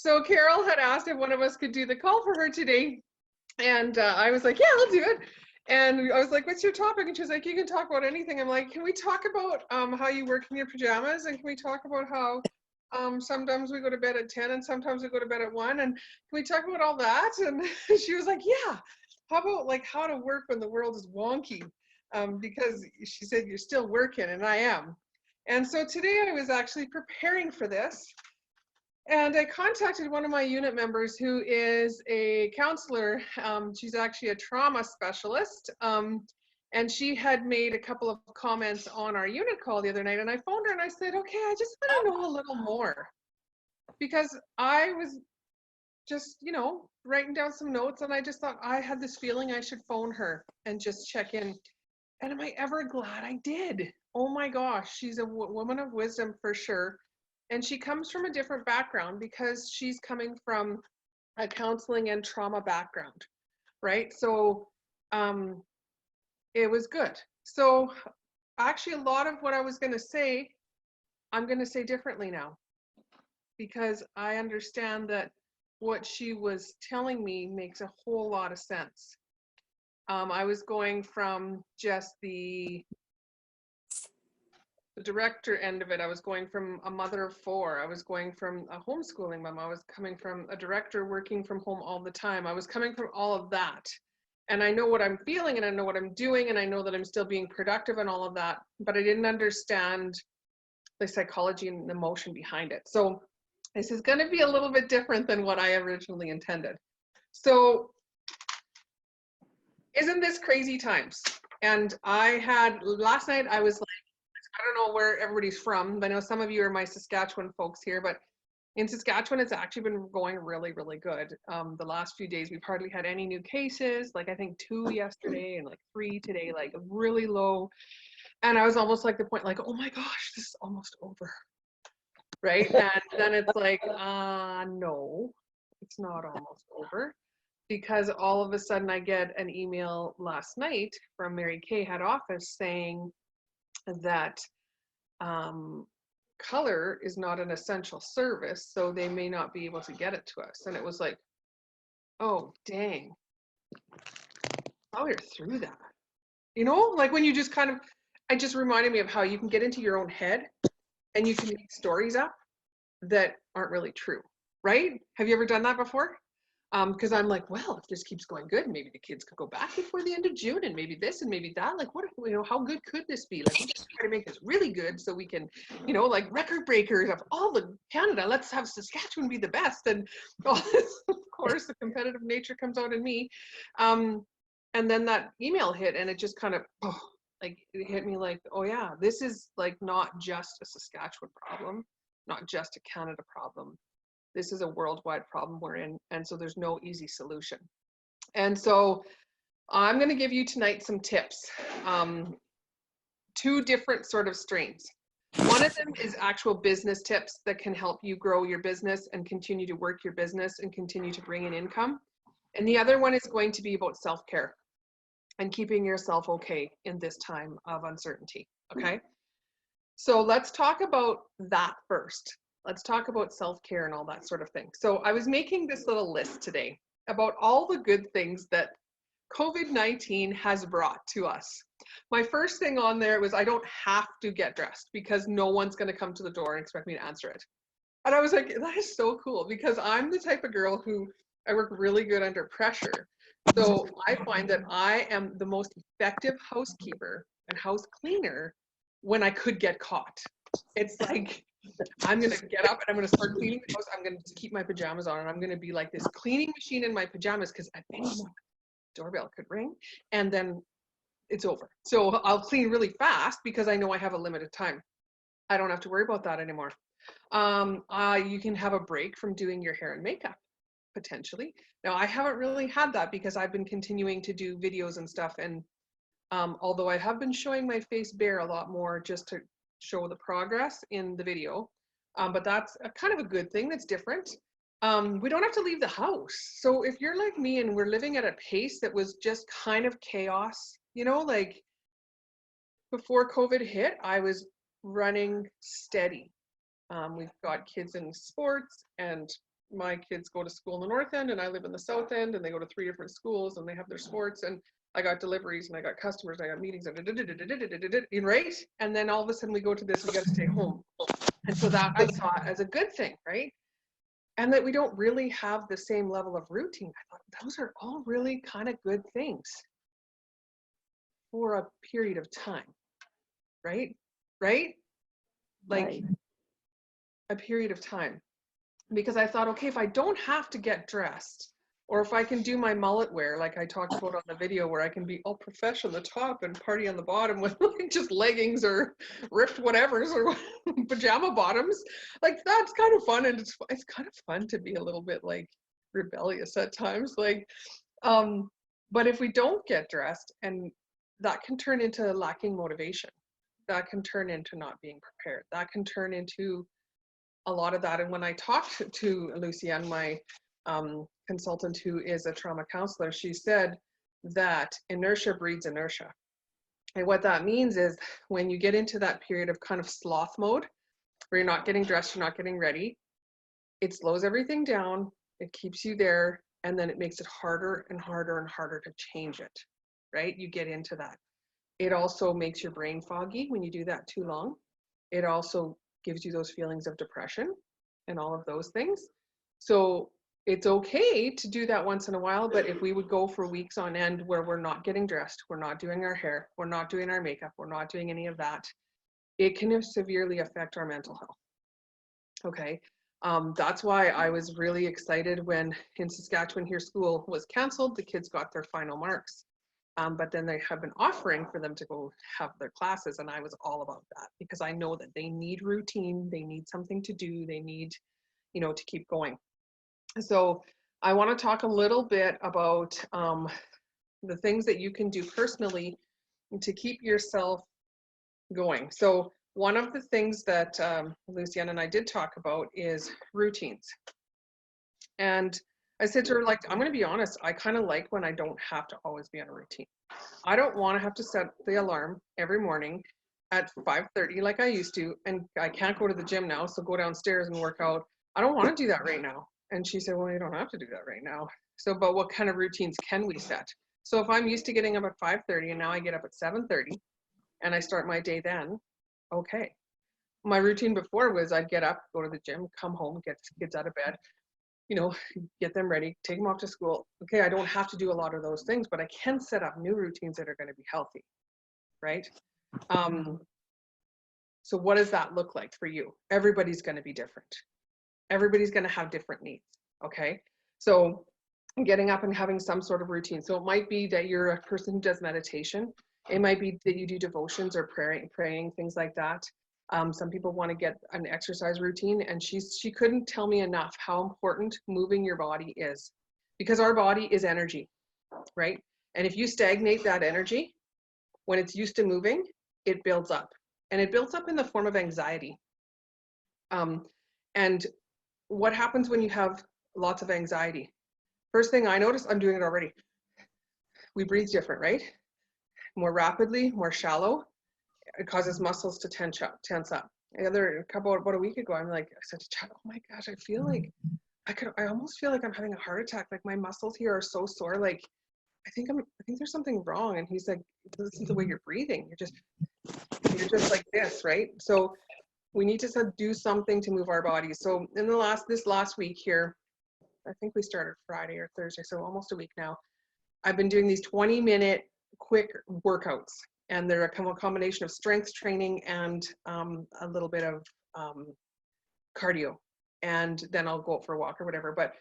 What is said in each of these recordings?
So Carol had asked if one of us could do the call for her today. And I was like, yeah, I'll do it. And I was like, what's your topic? And she was like, you can talk about anything. I'm like, can we talk about how you work in your pajamas? And can we talk about how sometimes we go to bed at 10 and sometimes we go to bed at 1? And can we talk about all that? And she was like, yeah. How about like how to work when the world is wonky? Because she said, you're still working, and I am. And so today I was actually preparing for this. And I contacted one of my unit members who is a counselor. She's actually a trauma specialist. And she had made a couple of comments on our unit call the other night. And I phoned her and I said, okay, I just want to know a little more. Because I was just, writing down some notes. And I just thought I had this feeling I should phone her and just check in. And am I ever glad I did? Oh my gosh, she's a woman of wisdom for sure. And she comes from a different background because she's coming from a counseling and trauma background, right? So it was good. So actually, a lot of what I was going to say, I'm going to say differently now, because I understand that what she was telling me makes a whole lot of sense. I was going from just the director end of it. I was going from a mother of 4. I was going from a homeschooling mom. I was coming from a director working from home all the time. I was coming from all of that. And I know what I'm feeling and I know what I'm doing and I know that I'm still being productive and all of that, but I didn't understand the psychology and the emotion behind it. So this is going to be a little bit different than what I originally intended. So isn't this crazy times? And last night I was like, I don't know where everybody's from, but I know some of you are my Saskatchewan folks here, but in Saskatchewan, it's actually been going really, really good. The last few days, we've hardly had any new cases, like I think 2 yesterday and like 3 today, like really low. And I was almost like the point, like, oh my gosh, this is almost over, right? And then it's like, no, it's not almost over. Because all of a sudden I get an email last night from Mary Kay head office saying that color is not an essential service, so they may not be able to get it to us. And it was like, oh, dang. Oh, we're through that. Like when you just it just reminded me of how you can get into your own head and you can make stories up that aren't really true, right? Have you ever done that before? Because I'm like, well, if this keeps going good, maybe the kids could go back before the end of June, and maybe this and maybe that. Like, what if, how good could this be? Like, let's try to make this really good so we can, like record breakers of all the Canada. Let's have Saskatchewan be the best. And all this, of course, the competitive nature comes out in me. And then that email hit, and it just kind of, like, it hit me like, oh yeah, this is like not just a Saskatchewan problem, not just a Canada problem. This is a worldwide problem we're in, and so there's no easy solution. And so I'm going to give you tonight some tips, 2 different sort of streams. One of them is actual business tips that can help you grow your business and continue to work your business and continue to bring in income. And the other one is going to be about self-care and keeping yourself okay in this time of uncertainty, okay? So let's talk about that first. Let's talk about self-care and all that sort of thing. So I was making this little list today about all the good things that COVID-19 has brought to us. My first thing on there was I don't have to get dressed because no one's going to come to the door and expect me to answer it. And I was like, that is so cool, because I'm the type of girl who I work really good under pressure. So I find that I am the most effective housekeeper and house cleaner when I could get caught. It's like, I'm going to get up and I'm going to start cleaning the house. I'm going to keep my pajamas on and I'm going to be like this cleaning machine in my pajamas, because at any moment, doorbell could ring and then it's over. So I'll clean really fast because I know I have a limited time. I don't have to worry about that anymore. You can have a break from doing your hair and makeup, potentially. Now, I haven't really had that because I've been continuing to do videos and stuff. And although I have been showing my face bare a lot more just to show the progress in the video, but that's kind of a good thing. That's different. We don't have to leave the house. So if you're like me and we're living at a pace that was just kind of chaos, like before COVID hit, I was running steady. We've got kids in sports and my kids go to school in the north end and I live in the south end, and they go to 3 different schools and they have their sports, and I got deliveries and I got customers and I got meetings and right? And then all of a sudden we go to this, we got to stay home. And so that I saw it as a good thing, right? And that we don't really have the same level of routine. I thought those are all really kind of good things for a period of time, right? Right? Like Right. a period of time. Because I thought, okay, if I don't have to get dressed, or if I can do my mullet wear, like I talked about on the video, where I can be all profesh on the top and party on the bottom with like just leggings or ripped whatevers or pajama bottoms, like that's kind of fun. And it's kind of fun to be a little bit like rebellious at times. Like, but if we don't get dressed, and that can turn into lacking motivation, that can turn into not being prepared, that can turn into a lot of that. And when I talked to Lucienne, my consultant who is a trauma counselor, she said that inertia breeds inertia. And what that means is when you get into that period of kind of sloth mode, where you're not getting dressed, you're not getting ready, it slows everything down, it keeps you there, and then it makes it harder and harder and harder to change it, right? You get into that. It also makes your brain foggy when you do that too long. It also gives you those feelings of depression and all of those things. So it's okay to do that once in a while, but if we would go for weeks on end where we're not getting dressed, we're not doing our hair, we're not doing our makeup, we're not doing any of that, it can severely affect our mental health. Okay. That's why I was really excited when in Saskatchewan here school was canceled, the kids got their final marks. But then they have been offering for them to go have their classes, and I was all about that because I know that they need routine, they need something to do, they need, you know, to keep going. So I want to talk a little bit about the things that you can do personally to keep yourself going. So one of the things that Lucienne and I did talk about is routines. And I said to her, like, I'm going to be honest, I kind of like when I don't have to always be on a routine. I don't want to have to set the alarm every morning at 5:30 like I used to, and I can't go to the gym now, so go downstairs and work out. I don't want to do that right now. And she said, well, you don't have to do that right now. So, but what kind of routines can we set? So if I'm used to getting up at 5:30 and now I get up at 7:30 and I start my day then, okay. My routine before was I'd get up, go to the gym, come home, get kids out of bed, you know, get them ready, take them off to school. Okay, I don't have to do a lot of those things, but I can set up new routines that are going to be healthy, right? So what does that look like for you? Everybody's going to be different. Everybody's going to have different needs, okay? So getting up and having some sort of routine. So it might be that you're a person who does meditation. It might be that you do devotions or praying, things like that. Some people want to get an exercise routine, and she couldn't tell me enough how important moving your body is, because our body is energy, right? And if you stagnate that energy, when it's used to moving, it builds up, and it builds up in the form of anxiety. And what happens when you have lots of anxiety? First thing I notice, I'm doing it already. We breathe different, right? More rapidly, more shallow. It causes muscles to tense up. About a week ago, I'm like, I said to Chad, oh my gosh, I feel like I almost feel like I'm having a heart attack. Like my muscles here are so sore. Like I think there's something wrong. And he's like, this is the way you're breathing. You're just like this, right? So we need to do something to move our bodies. So in this last week here, I think we started Friday or Thursday, so almost a week now, I've been doing these 20-minute quick workouts. And they're a combination of strength training and a little bit of cardio. And then I'll go out for a walk or whatever. But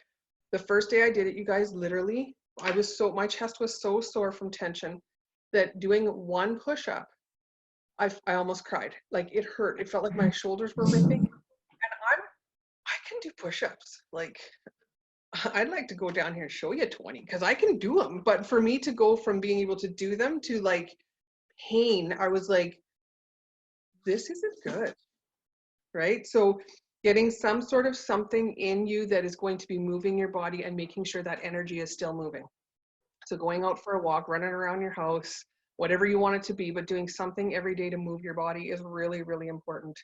the first day I did it, you guys, literally, my chest was so sore from tension that doing one push-up, I almost cried. Like it hurt. It felt like my shoulders were ripping. And I can do push-ups. Like I'd like to go down here and show you 20 because I can do them. But for me to go from being able to do them to like pain, I was like, this isn't good, right? So getting some sort of something in you that is going to be moving your body and making sure that energy is still moving. So going out for a walk, running around your house, whatever you want it to be, but doing something every day to move your body is really, really important.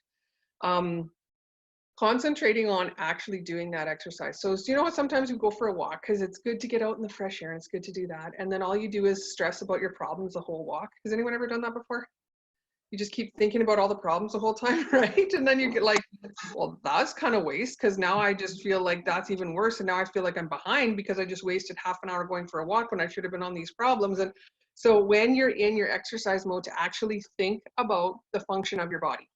Concentrating on actually doing that exercise. So you know what, sometimes you go for a walk because it's good to get out in the fresh air and it's good to do that. And then all you do is stress about your problems the whole walk. Has anyone ever done that before? You just keep thinking about all the problems the whole time, right? And then you get like, well, that's kind of waste because now I just feel like that's even worse. And now I feel like I'm behind because I just wasted half an hour going for a walk when I should have been on these problems. And so when you're in your exercise mode, to actually think about the function of your body,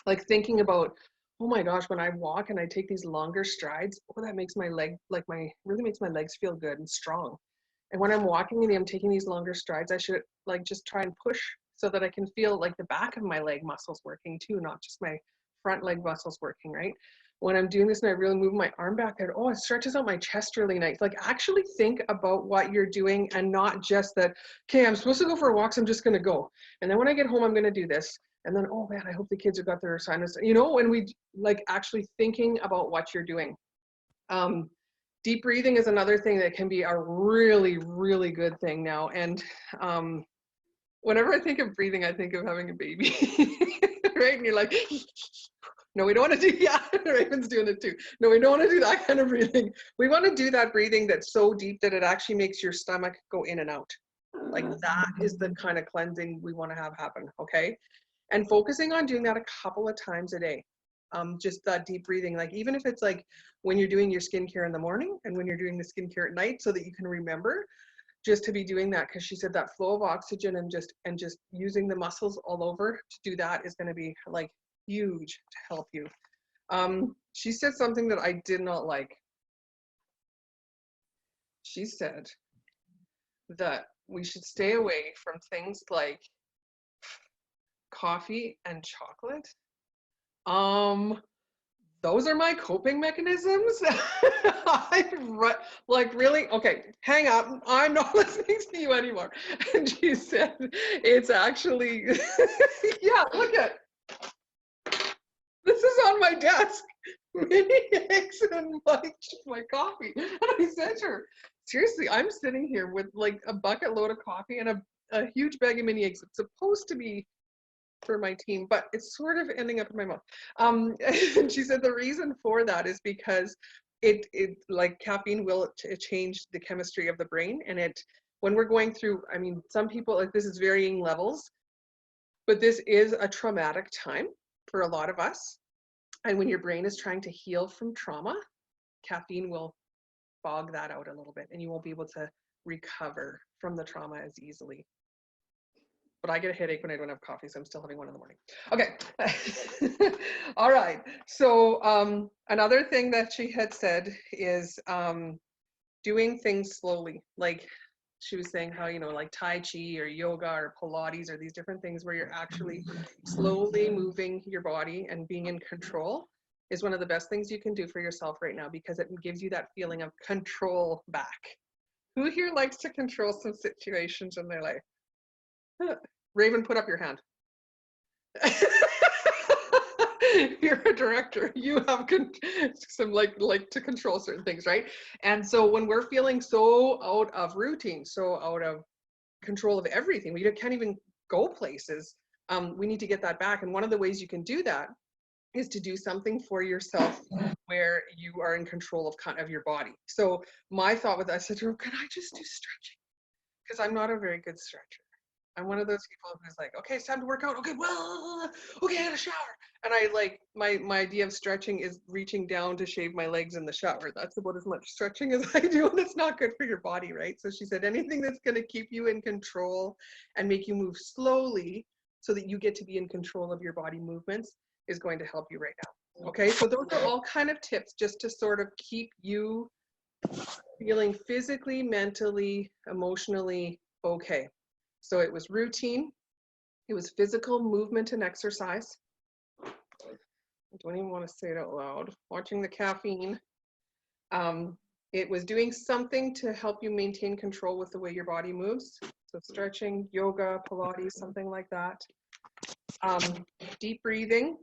like thinking about, oh my gosh, when I walk and I take these longer strides, oh, that makes my leg, really makes my legs feel good and strong. And when I'm walking and I'm taking these longer strides, I should like just try and push so that I can feel like the back of my leg muscles working too, not just my front leg muscles working, right? When I'm doing this and I really move my arm back, oh, it stretches out my chest really nice. Like actually think about what you're doing and not just that, okay, I'm supposed to go for a walk, so I'm just gonna go. And then when I get home, I'm gonna do this. And then, oh man, I hope the kids have got their assignments. You know, when we like actually thinking about what you're doing. Deep breathing is another thing that can be a really, really good thing now. And whenever I think of breathing, I think of having a baby, right? And you're like, no, we don't want to do, yeah, Raven's doing it too. No, we don't want to do that kind of breathing. We want to do that breathing that's so deep that it actually makes your stomach go in and out. Like that is the kind of cleansing we want to have happen, okay? And focusing on doing that a couple of times a day. Just that deep breathing, like even if it's like when you're doing your skincare in the morning and when you're doing the skincare at night, so that you can remember just to be doing that, because she said that flow of oxygen and just using the muscles all over to do that is going to be like huge to help you. She said something that I did not like. She said that we should stay away from things like coffee and chocolate. Those are my coping mechanisms. Like really, okay, hang up. I'm not listening to you anymore. And she said, it's actually, yeah, look at, this is on my desk. Mini eggs and my coffee. And I said to her, seriously, I'm sitting here with like a bucket load of coffee and a huge bag of mini eggs. It's supposed to be for my team, but it's sort of ending up in my mouth. And she said the reason for that is because it like caffeine will change the chemistry of the brain, and it, when we're going through, I mean, some people, like, this is varying levels, but this is a traumatic time for a lot of us. And when your brain is trying to heal from trauma, caffeine will fog that out a little bit, and you won't be able to recover from the trauma as easily. But I get a headache when I don't have coffee, so I'm still having one in the morning. Okay. All right. So another thing that she had said is doing things slowly. Like she was saying how, you know, like Tai Chi or yoga or Pilates or these different things where you're actually slowly moving your body and being in control is one of the best things you can do for yourself right now, because it gives you that feeling of control back. Who here likes to control some situations in their life? Raven, put up your hand. You're a director. You have some like to control certain things, right? And so when we're feeling so out of routine, so out of control of everything, we can't even go places. We need to get that back. And one of the ways you can do that is to do something for yourself where you are in control of your body. So my thought with that, I said to her, can I just do stretching? Because I'm not a very good stretcher. I'm one of those people who's like, okay, it's time to work out. Okay, well, okay, I had a shower. And I like, my idea of stretching is reaching down to shave my legs in the shower. That's about as much stretching as I do, and it's not good for your body, right? So she said, anything that's going to keep you in control and make you move slowly so that you get to be in control of your body movements is going to help you right now. Okay, so those are all kind of tips just to sort of keep you feeling physically, mentally, emotionally okay. So it was routine, it was physical movement and exercise. I don't even want to say it out loud. Watching the caffeine. It was doing something to help you maintain control with the way your body moves. So stretching, yoga, Pilates, something like that. Deep breathing.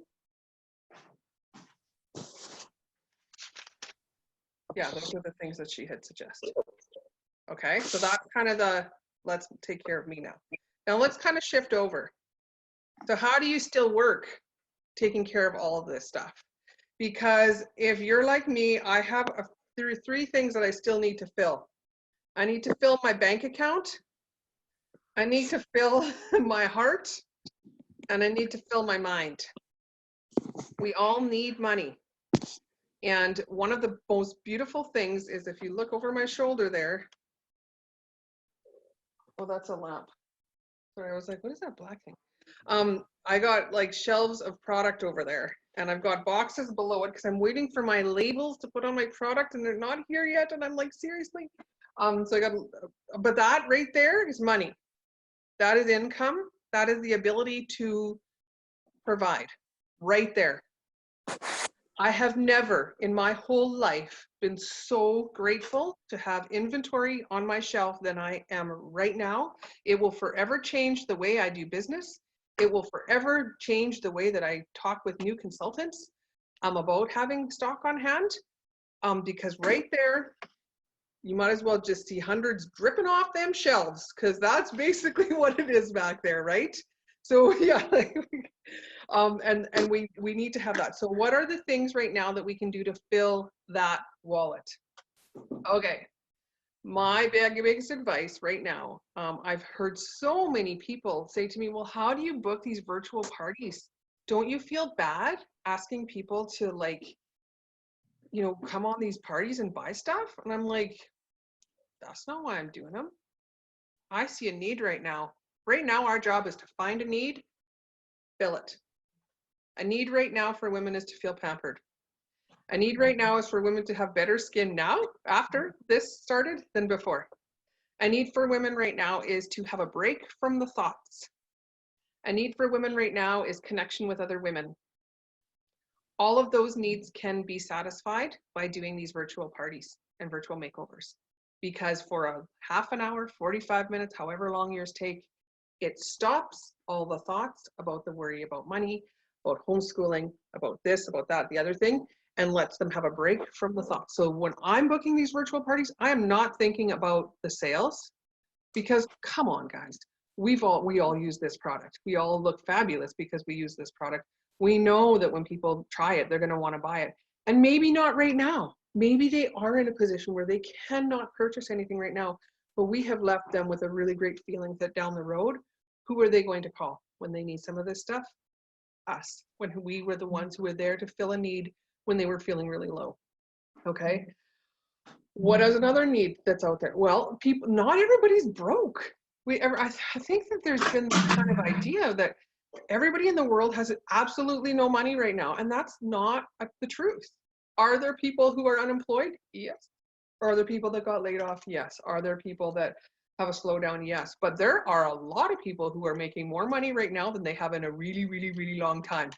Yeah, those are the things that she had suggested. Okay, so that's kind of the, let's take care of me now. Now let's kind of shift over. So how do you still work taking care of all of this stuff? Because if you're like me, I have three things that I still need to fill. I need to fill my bank account. I need to fill my heart, and I need to fill my mind. We all need money. And one of the most beautiful things is if you look over my shoulder there. Oh, that's a lamp. Sorry, I was like, what is that black thing? I got like shelves of product over there, and I've got boxes below it because I'm waiting for my labels to put on my product, and they're not here yet. And I'm like, seriously? So I got, but that right there is money. That is income. That is the ability to provide right there. I have never in my whole life been so grateful to have inventory on my shelf than I am right now. It will forever change the way I do business. It will forever change the way that I talk with new consultants about having stock on hand, because right there, you might as well just see hundreds dripping off them shelves, because that's basically what it is back there, right? So yeah, and we need to have that. So what are the things right now that we can do to fill that wallet? Okay, my biggest advice right now, I've heard so many people say to me, well, how do you book these virtual parties? Don't you feel bad asking people to, like, you know, come on these parties and buy stuff? And I'm like, that's not why I'm doing them. I see a need right now. Right now, our job is to find a need, fill it. A need right now for women is to feel pampered. A need right now is for women to have better skin now, after this started, than before. A need for women right now is to have a break from the thoughts. A need for women right now is connection with other women. All of those needs can be satisfied by doing these virtual parties and virtual makeovers. Because for a half an hour, 45 minutes, however long yours take, it stops all the thoughts about the worry about money, about homeschooling, about this, about that, the other thing, and lets them have a break from the thoughts. So when I'm booking these virtual parties, I am not thinking about the sales, because come on, guys, we all use this product. We all look fabulous because we use this product. We know that when people try it, they're going to want to buy it. And maybe not right now. Maybe they are in a position where they cannot purchase anything right now, but we have left them with a really great feeling that down the road, who are they going to call when they need some of this stuff? Us, when we were the ones who were there to fill a need when they were feeling really low. Okay. What is another need that's out there? Well, people, not everybody's broke. I think that there's been this kind of idea that everybody in the world has absolutely no money right now, and that's not the truth. Are there people who are unemployed? Yes. Are there people that got laid off? Yes. Are there people that have a slowdown? Yes. But there are a lot of people who are making more money right now than they have in a really, really, really long time.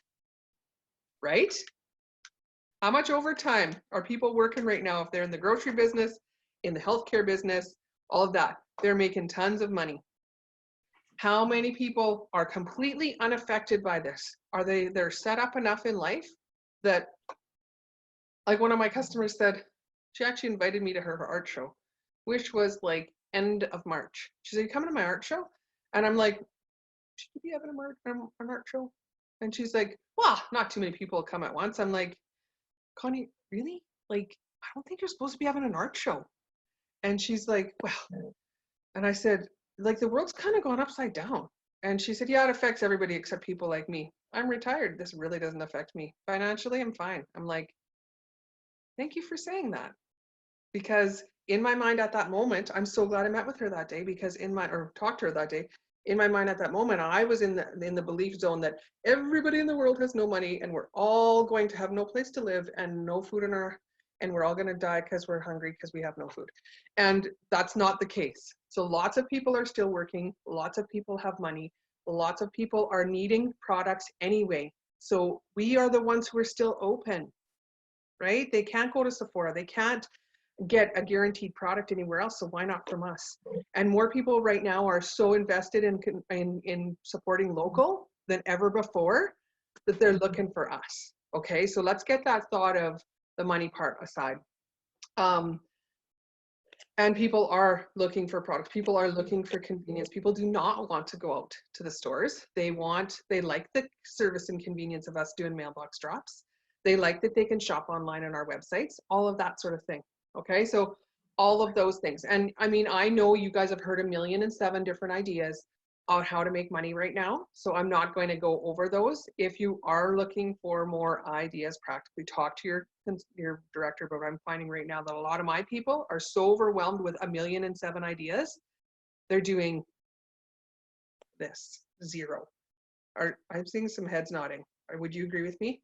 Right? How much overtime are people working right now if they're in the grocery business, in the healthcare business, all of that? They're making tons of money. How many people are completely unaffected by this? They're set up enough in life that, like one of my customers said, she actually invited me to her art show, which was like end of March. She said, you coming to my art show? And I'm like, should you be having an art show? And she's like, well, not too many people come at once. I'm like, Connie, really? Like, I don't think you're supposed to be having an art show. And she's like, well, and I said, like, the world's kind of gone upside down. And she said, yeah, it affects everybody except people like me. I'm retired. This really doesn't affect me. Financially, I'm fine. I'm like, thank you for saying that. Because in my mind at that moment, I'm so glad I met with her that day, because talked to her that day, in my mind at that moment, I was in the belief zone that everybody in the world has no money and we're all going to have no place to live and no food and we're all going to die because we're hungry because we have no food. And that's not the case. So lots of people are still working. Lots of people have money. Lots of people are needing products anyway. So we are the ones who are still open, right? They can't go to Sephora. They can't get a guaranteed product anywhere else, so why not from us? And more people right now are so invested in supporting local than ever before that they're looking for us. Okay, so let's get that thought of the money part aside. And people are looking for products. People are looking for convenience. People do not want to go out to the stores. They like the service and convenience of us doing mailbox drops. They like that they can shop online on our websites, all of that sort of thing. Okay, so all of those things. And I mean, I know you guys have heard 1,000,007 different ideas on how to make money right now. So I'm not going to go over those. If you are looking for more ideas, practically talk to your director. But I'm finding right now that a lot of my people are so overwhelmed with 1,000,007 ideas, they're doing this, 0. I'm seeing some heads nodding. Would you agree with me?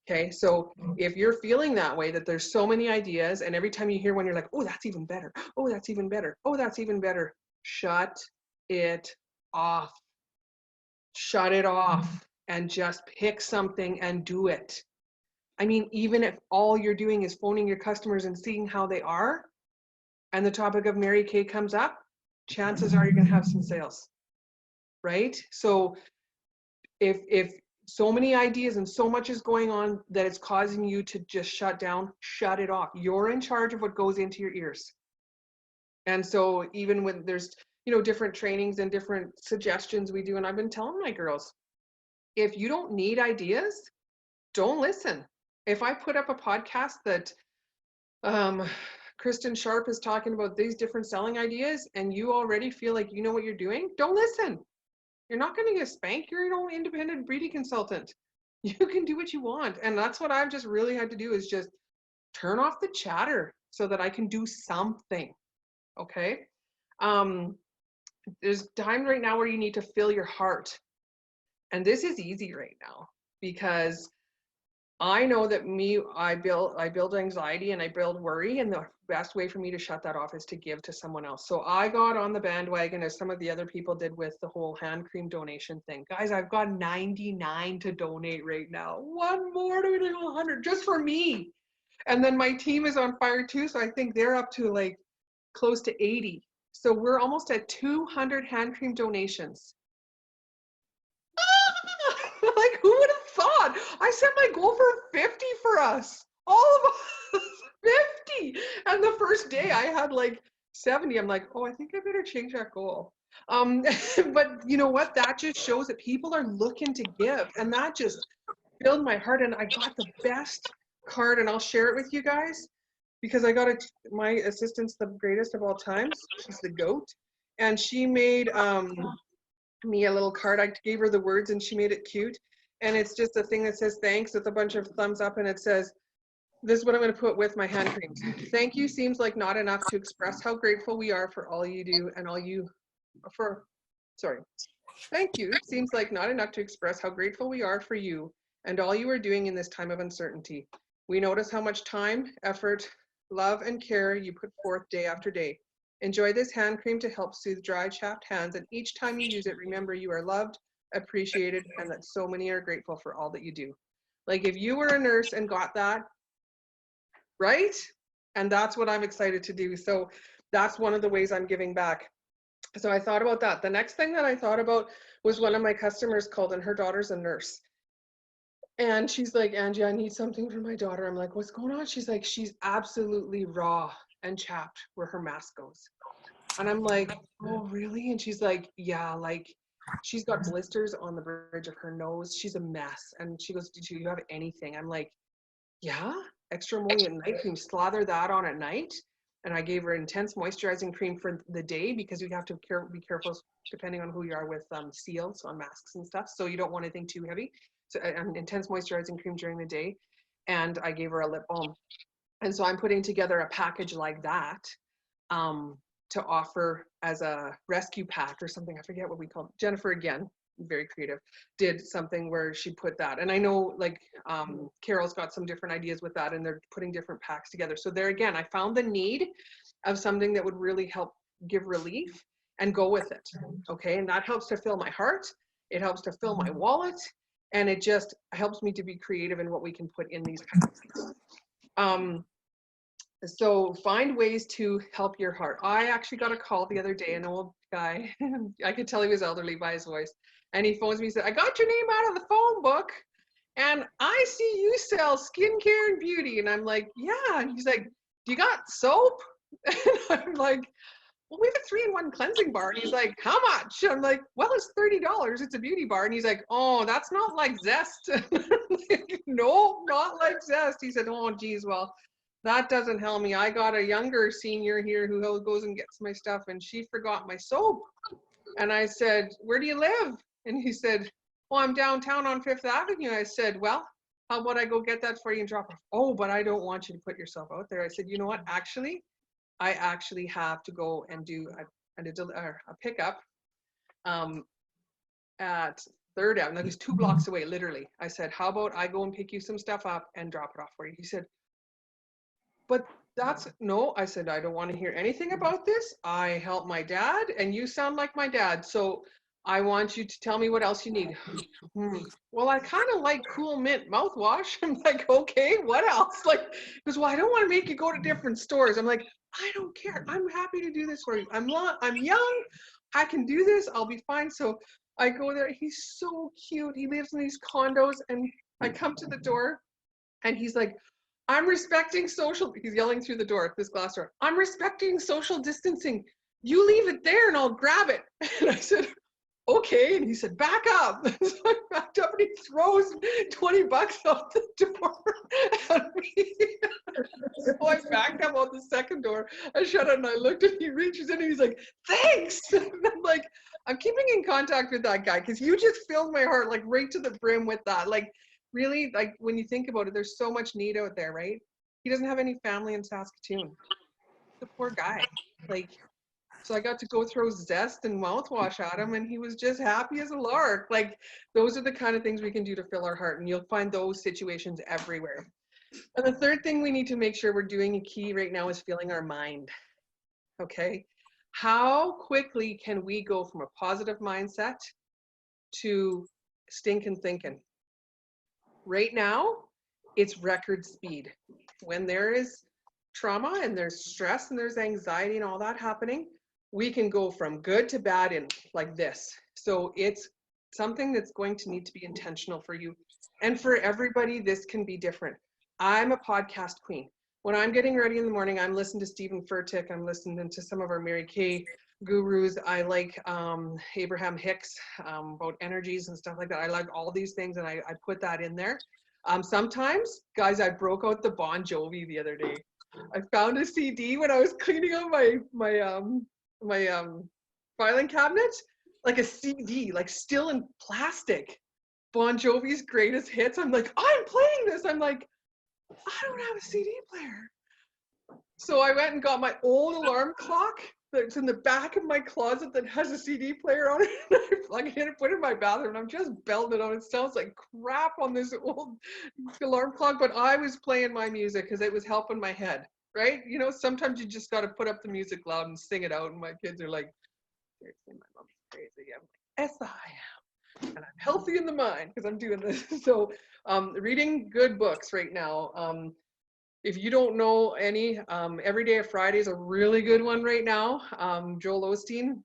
Okay, so if you're feeling that way, that there's so many ideas, and every time you hear one, you're like, oh, that's even better. Oh, that's even better. Oh, that's even better. Shut it off. Shut it off and just pick something and do it. I mean, even if all you're doing is phoning your customers and seeing how they are, and the topic of Mary Kay comes up, chances are you're going to have some sales, right? So if so many ideas and so much is going on that it's causing you to just shut down, shut it off. You're in charge of what goes into your ears. And so even when there's, you know, different trainings and different suggestions we do, and I've been telling my girls, if you don't need ideas, don't listen. If I put up a podcast that Kristen Sharp is talking about these different selling ideas and you already feel like you know what you're doing, don't listen. You're not going to get spanked. You're your own independent breeding consultant. You can do what you want. And that's what I've just really had to do, is just turn off the chatter so that I can do something. Okay. There's time right now where you need to fill your heart. And this is easy right now because I know that I build anxiety and I build worry, and the best way for me to shut that off is to give to someone else. So I got on the bandwagon, as some of the other people did with the whole hand cream donation thing. Guys, I've got 99 to donate right now. One more to 100 just for me. And then my team is on fire too, so I think they're up to like close to 80. So we're almost at 200 hand cream donations. Like, who would have thought? I set my goal for 50 for us. All of us, 50. And the first day I had like 70. I'm like, oh, I think I better change that goal. But you know what? That just shows that people are looking to give. And that just filled my heart. And I got the best card, and I'll share it with you guys because I got my assistant's the greatest of all times. She's the GOAT. And she made me a little card. I gave her the words and she made it cute. And it's just a thing that says thanks with a bunch of thumbs up, and it says, this is what I'm going to put with my hand creams. Thank you seems like not enough to express how grateful we are for all you do and Thank you seems like not enough to express how grateful we are for you and all you are doing in this time of uncertainty. We notice how much time, effort, love, and care you put forth day after day. Enjoy this hand cream to help soothe dry, chapped hands, and each time you use it, remember you are loved, appreciated, and that so many are grateful for all that you do. Like, if you were a nurse and got that, right? And that's what I'm excited to do. So that's one of the ways I'm giving back. So I thought about that. The next thing that I thought about was one of my customers called, and her daughter's a nurse. And she's like, Angie, I need something for my daughter. I'm like, what's going on? She's like, she's absolutely raw and chapped where her mask goes. And I'm like, oh, really? And she's like, yeah, like she's got blisters on the bridge of her nose. She's a mess. And she goes, do you have anything? I'm like, yeah, extra emollient night cream, slather that on at night. And I gave her intense moisturizing cream for the day because you have to be careful depending on who you are with seals on masks and stuff. So you don't want anything too heavy. So an intense moisturizing cream during the day. And I gave her a lip balm. And so I'm putting together a package like that to offer as a rescue pack or something. I forget what we called it. Jennifer, again, very creative, did something where she put that. And I know like Carol's got some different ideas with that, and they're putting different packs together. So there again, I found the need of something that would really help give relief and go with it. Okay, and that helps to fill my heart. It helps to fill my wallet. And it just helps me to be creative in what we can put in these packs. So find ways to help your heart. I actually got a call the other day, an old guy, I could tell he was elderly by his voice. And he phones me and said, I got your name out of the phone book and I see you sell skincare and beauty. And I'm like, yeah. And he's like, do you got soap? And I'm like, well, we have a 3-in-1 cleansing bar. And he's like, how much? I'm like, well, it's $30. It's a beauty bar. And he's like, oh, that's not like Zest. Like, no, not like Zest. He said, oh, geez, well, that doesn't help me. I got a younger senior here who goes and gets my stuff, and she forgot my soap. And I said, where do you live? And he said, well, I'm downtown on 5th Avenue. I said, well, how about I go get that for you and drop it off? Oh, but I don't want you to put yourself out there. I said, you know what? Actually, I actually have to go and do a pickup at 3rd Avenue. That was 2 blocks away, literally. I said, how about I go and pick you some stuff up and drop it off for you? He said, but no. I said, I don't want to hear anything about this. I help my dad and you sound like my dad. So I want you to tell me what else you need. Well, I kind of like Cool Mint mouthwash. I'm like, okay, what else? Like, he goes, well, I don't want to make you go to different stores. I'm like, I don't care. I'm happy to do this for you. I'm young. I can do this. I'll be fine. So I go there. He's so cute. He lives in these condos, and I come to the door and he's like, I'm respecting he's yelling through the door at this glass door. I'm respecting social distancing. You leave it there and I'll grab it. And I said, okay. And he said, back up. So I backed up and he throws $20 out the door at me. So I backed up out the second door. I shut it and I looked and he reaches in and he's like, thanks. And I'm like, I'm keeping in contact with that guy because you just filled my heart like right to the brim with that. Like, really, like when you think about it, there's so much need out there, right? He doesn't have any family in Saskatoon. The poor guy. Like, so I got to go throw Zest and mouthwash at him and he was just happy as a lark. Like, those are the kind of things we can do to fill our heart, and you'll find those situations everywhere. And the third thing we need to make sure we're doing a key right now is filling our mind. Okay? How quickly can we go from a positive mindset to stinking thinking? Right now, it's record speed. When there is trauma and there's stress and there's anxiety and all that happening, we can go from good to bad in like this. So it's something that's going to need to be intentional for you. And for everybody, this can be different. I'm a podcast queen. When I'm getting ready in the morning, I'm listening to Stephen Furtick. I'm listening to some of our Mary Kay gurus. I like Abraham Hicks about energies and stuff like that. I like all these things, and I put that in there. Sometimes, guys, I broke out the Bon Jovi the other day. I found a CD when I was cleaning out my filing cabinet, like a CD, like still in plastic. Bon Jovi's greatest hits. I'm like, I'm playing this. I'm like, I don't have a CD player. So I went and got my old alarm clock that's in the back of my closet that has a CD player on it. And I plug it in and put it in my bathroom. And I'm just belting it on. It sounds like crap on this old alarm clock, but I was playing my music because it was helping my head, right? You know, sometimes you just got to put up the music loud and sing it out. And my kids are like, seriously, my mom's crazy. I'm like, yes, I am. And I'm healthy in the mind because I'm doing this. So reading good books right now. If you don't know any, Every Day of Friday is a really good one right now. Joel Osteen,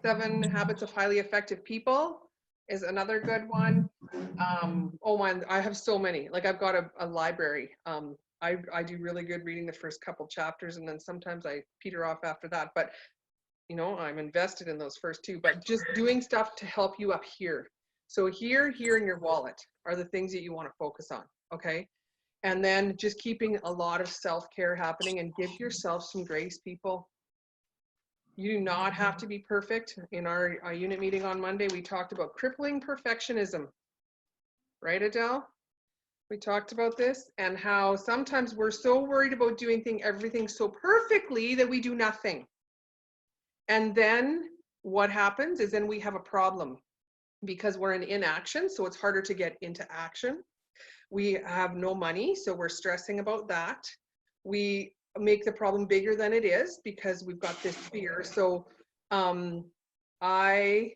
7 Habits of Highly Effective People is another good one. Oh man, I have so many. Like, I've got a library. I do really good reading the first couple chapters, and then sometimes I peter off after that. But you know, I'm invested in those first 2. But just doing stuff to help you up here. So here in your wallet are the things that you want to focus on. Okay. And then just keeping a lot of self-care happening, and give yourself some grace, people. You do not have to be perfect. In our unit meeting on Monday, we talked about crippling perfectionism. Right, Adele? We talked about this, and how sometimes we're so worried about doing everything so perfectly that we do nothing. And then what happens is then we have a problem because we're in inaction. So it's harder to get into action. We have no money, so we're stressing about that. We make the problem bigger than it is because we've got this fear. So I've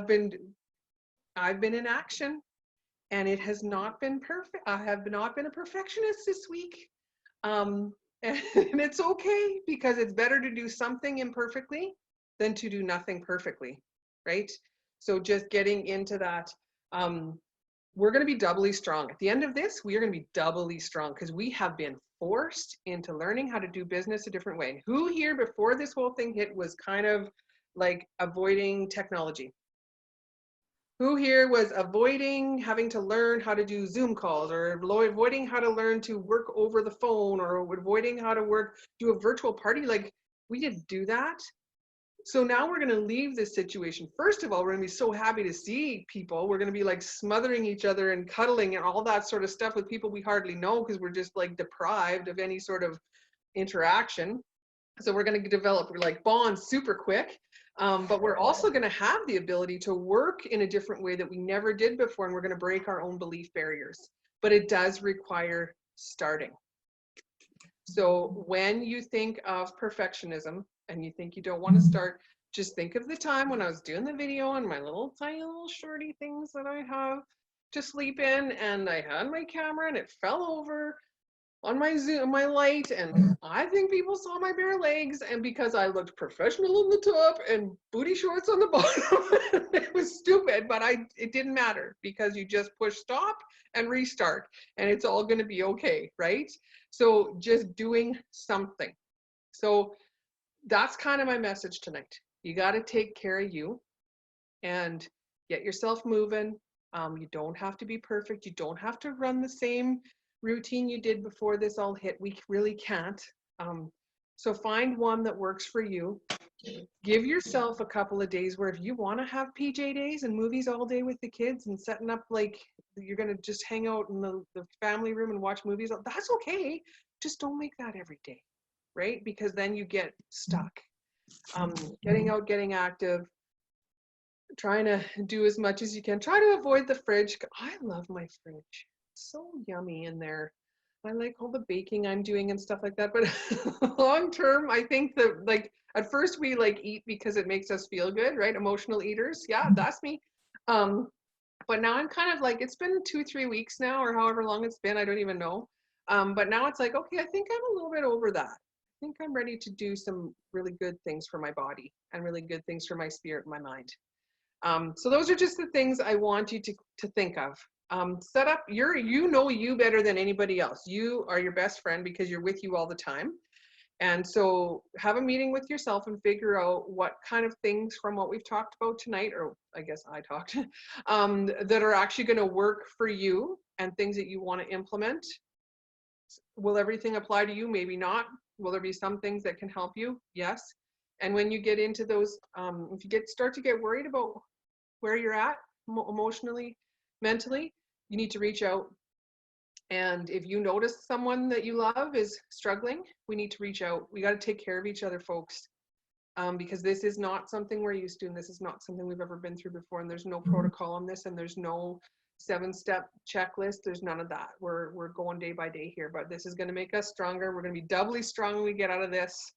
been in action, and it has not been perfect. I have not been a perfectionist this week. And it's okay, because it's better to do something imperfectly than to do nothing perfectly, right? So just getting into that. We're going to be doubly strong. At the end of this, we are going to be doubly strong because we have been forced into learning how to do business a different way. And who here before this whole thing hit was kind of like avoiding technology? Who here was avoiding having to learn how to do Zoom calls, or avoiding how to learn to work over the phone, or avoiding how to do a virtual party? Like, we didn't do that. So now we're going to leave this situation. First of all, we're going to be so happy to see people. We're going to be like smothering each other and cuddling and all that sort of stuff with people we hardly know, because we're just like deprived of any sort of interaction. So we're going to develop like bonds super quick. But we're also going to have the ability to work in a different way that we never did before. And we're going to break our own belief barriers. But it does require starting. So when you think of perfectionism and you think you don't want to start, just think of the time when I was doing the video and my little tiny little shorty things that I have to sleep in, and I had my camera and it fell over on my Zoom, my light, and I think people saw my bare legs, and because I looked professional on the top and booty shorts on the bottom, it was stupid, but it didn't matter, because you just push stop and restart, and it's all going to be okay, right? So just doing something. So that's kind of my message tonight. You got to take care of you and get yourself moving. You don't have to be perfect. You don't have to run the same routine you did before this all hit. We really can't. So find one that works for you. Give yourself a couple of days where if you want to have PJ days and movies all day with the kids and setting up like you're going to just hang out in the family room and watch movies, that's okay. Just don't make that every day, right? Because then you get stuck. Getting out, getting active, trying to do as much as you can. Try to avoid the fridge. I love my fridge. It's so yummy in there. I like all the baking I'm doing and stuff like that. But long term, I think that like at first we like eat because it makes us feel good, right? Emotional eaters. Yeah, that's me. But now I'm kind of like, it's been 2-3 weeks now, or however long it's been, I don't even know. But now it's like, okay, I think I'm a little bit over that. I think I'm ready to do some really good things for my body and really good things for my spirit and my mind. So those are just the things I want you to think of. Set up you know you better than anybody else. You are your best friend because you're with you all the time. And so have a meeting with yourself and figure out what kind of things from what we've talked about tonight, or I guess I talked, that are actually going to work for you and things that you want to implement. Will everything apply to you? Maybe not. Will there be some things that can help you? Yes. And when you get into those, if you start to get worried about where you're at emotionally, mentally, you need to reach out. And if you notice someone that you love is struggling, we need to reach out. We got to take care of each other, folks, because this is not something we're used to, and this is not something we've ever been through before. And there's no protocol on this, and there's no 7-step checklist. There's none of that. We're going day by day here, but this is going to make us stronger. We're going to be doubly strong when we get out of this.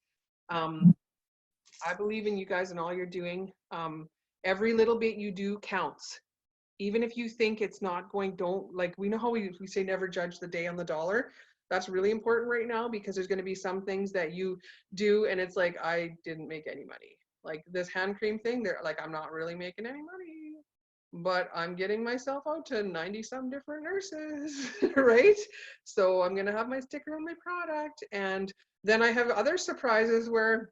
I believe in you guys and all you're doing. Every little bit you do counts. Even if you think it's not going, we know how we say never judge the day on the dollar. That's really important right now, because there's going to be some things that you do and it's like, I didn't make any money. Like this hand cream thing, they're like, I'm not really making any money, but I'm getting myself out to 90-some different nurses, right? So I'm going to have my sticker on my product. And then I have other surprises where,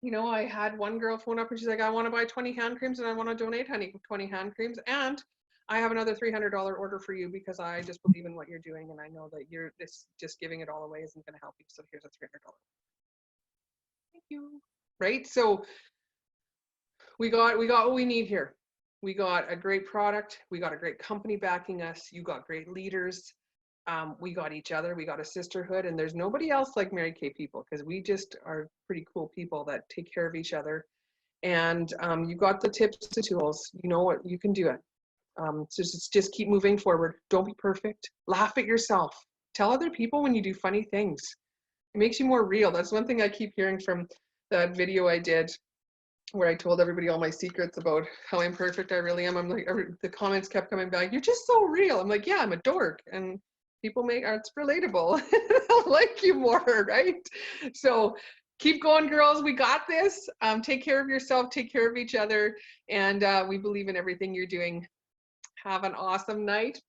I had one girl phone up and she's like, I want to buy 20 hand creams and I want to donate 20 hand creams. And I have another $300 order for you because I just believe in what you're doing. And I know that just giving it all away isn't going to help you. So here's a $300. Thank you. Right. So we got what we need here. We got a great product. We got a great company backing us. You got great leaders. We got each other. We got a sisterhood, and there's nobody else like Mary Kay people, because we just are pretty cool people that take care of each other. And you got the tips, the tools. You know what? You can do it. So just keep moving forward. Don't be perfect. Laugh at yourself. Tell other people when you do funny things. It makes you more real. That's one thing I keep hearing from that video I did where I told everybody all my secrets about how imperfect I really am. I'm like, the comments kept coming back, you're just so real. I'm like, yeah, I'm a dork. And people it's relatable. I'll like you more, right? So keep going, girls. We got this. Take care of yourself. Take care of each other. And we believe in everything you're doing. Have an awesome night.